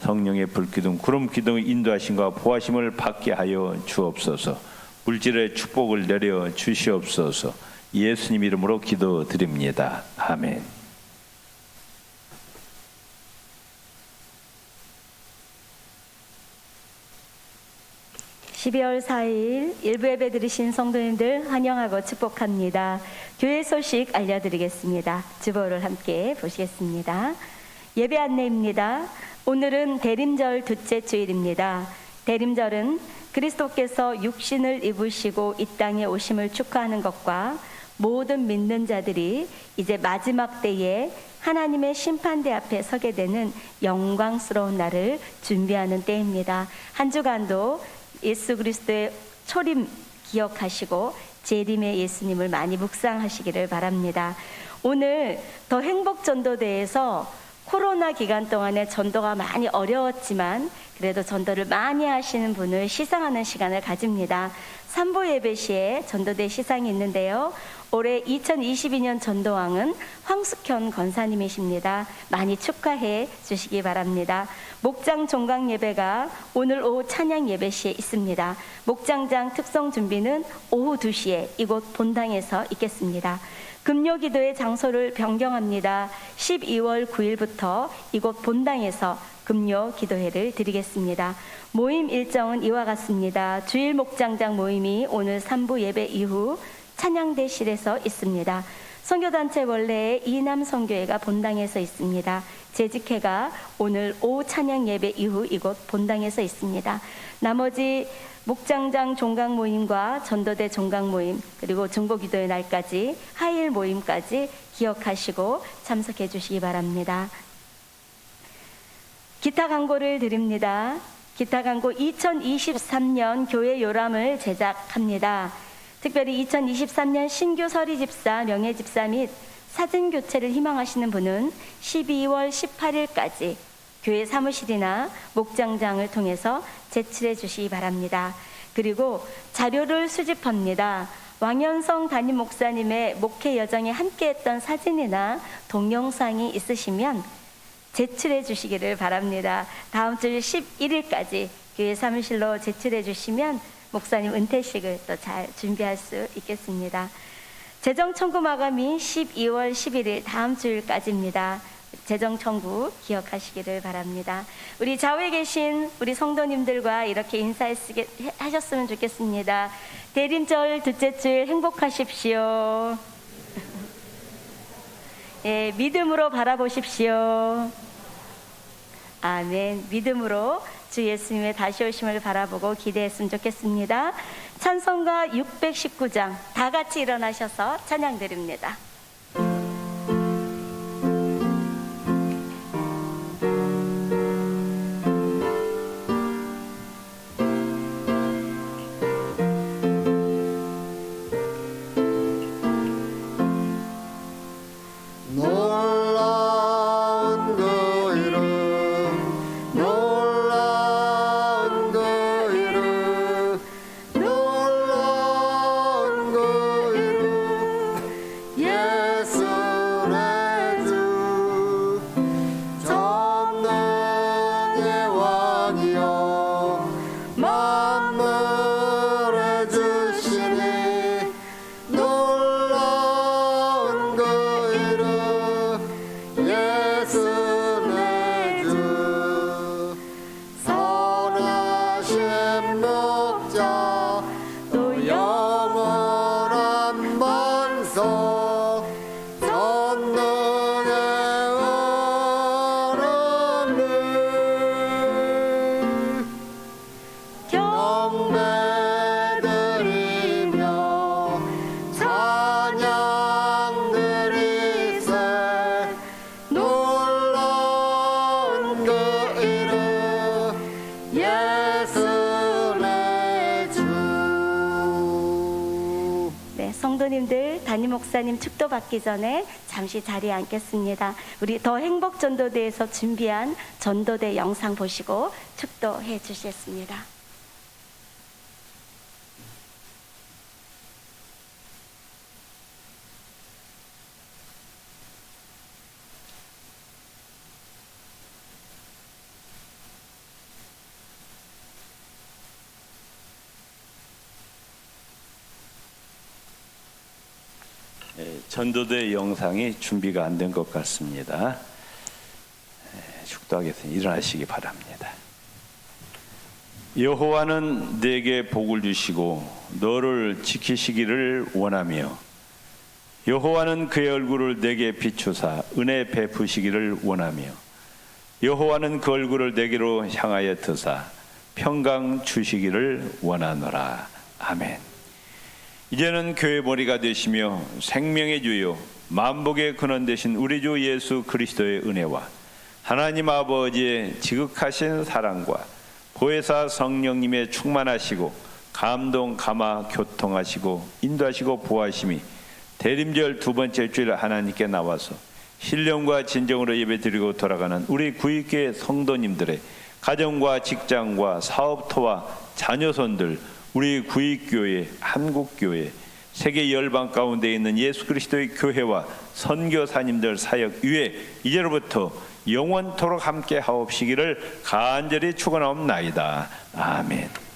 성령의 불기둥, 구름 기둥의 인도하심과 보호하심을 받게 하여 주옵소서. 물질의 축복을 내려 주시옵소서. 예수님 이름으로 기도드립니다. 아멘. 12월 4일 일부 예배 드리신 성도님들 환영하고 축복합니다. 교회 소식 알려드리겠습니다. 주보를 함께 보시겠습니다. 예배 안내입니다. 오늘은 대림절 둘째 주일입니다. 대림절은 그리스도께서 육신을 입으시고 이 땅에 오심을 축하하는 것과 모든 믿는 자들이 이제 마지막 때에 하나님의 심판대 앞에 서게 되는 영광스러운 날을 준비하는 때입니다. 한 주간도 예수 그리스도의 초림 기억하시고 재림의 예수님을 많이 묵상하시기를 바랍니다. 오늘 더 행복 전도대에서 코로나 기간 동안에 전도가 많이 어려웠지만 그래도 전도를 많이 하시는 분을 시상하는 시간을 가집니다. 3부 예배 시에 전도대 시상이 있는데요. 올해 2022년 전도왕은 황숙현 권사님이십니다. 많이 축하해 주시기 바랍니다. 목장 종강 예배가 오늘 오후 찬양 예배 시에 있습니다. 목장장 특성 준비는 오후 2시에 이곳 본당에서 있겠습니다. 금요 기도의 장소를 변경합니다. 12월 9일부터 이곳 본당에서 금요 기도회를 드리겠습니다. 모임 일정은 이와 같습니다. 주일 목장장 모임이 오늘 3부 예배 이후 찬양대실에서 있습니다. 선교단체 원래의 이남 선교회가 본당에서 있습니다. 재직회가 오늘 오후 찬양 예배 이후 이곳 본당에서 있습니다. 나머지 목장장 종강 모임과 전도대 종강 모임 그리고 중보기도의 날까지 하일 모임까지 기억하시고 참석해 주시기 바랍니다. 기타 광고를 드립니다. 기타 광고 2023년 교회 요람을 제작합니다. 특별히 2023년 신규 서리집사, 명예집사 및 사진교체를 희망하시는 분은 12월 18일까지 교회 사무실이나 목장장을 통해서 제출해 주시기 바랍니다. 그리고 자료를 수집합니다. 왕현성 담임 목사님의 목회 여정에 함께했던 사진이나 동영상이 있으시면 제출해 주시기를 바랍니다. 다음 주 11일까지 교회 사무실로 제출해 주시면 목사님 은퇴식을 또 잘 준비할 수 있겠습니다. 재정 청구 마감이 12월 11일 다음 주일까지입니다. 재정 청구 기억하시기를 바랍니다. 우리 좌우에 계신 우리 성도님들과 이렇게 인사하셨으면 좋겠습니다. 대림절 둘째 주일 행복하십시오. 예, 믿음으로 바라보십시오. 아멘. 믿음으로 주 예수님의 다시 오심을 바라보고 기대했으면 좋겠습니다. 찬송가 619장 다 같이 일어나셔서 찬양 드립니다. 담임 목사님 축도받기 전에 잠시 자리에 앉겠습니다. 우리 더 행복 전도대에서 준비한 전도대 영상 보시고 축도해 주시겠습니다. 전도대 영상이 준비가 안 된 것 같습니다. 축도하겠습니다. 일어나시기 바랍니다. 여호와는 내게 복을 주시고 너를 지키시기를 원하며 여호와는 그의 얼굴을 내게 비추사 은혜 베푸시기를 원하며 여호와는 그 얼굴을 내게로 향하여 드사 평강 주시기를 원하노라. 아멘. 이제는 교회 머리가 되시며 생명의 주요 만복의 근원 되신 우리 주 예수 그리스도의 은혜와 하나님 아버지의 지극하신 사랑과 보혜사 성령님의 충만하시고 감동 감화 교통하시고 인도하시고 보호하심이 대림절 두 번째 주일 하나님께 나와서 신령과 진정으로 예배드리고 돌아가는 우리 구익교회 성도님들의 가정과 직장과 사업터와 자녀손들, 우리 구익교회, 한국교회, 세계 열방 가운데 있는 예수 그리스도의 교회와 선교사님들 사역 위에 이제로부터 영원토록 함께 하옵시기를 간절히 축원하옵나이다. 아멘.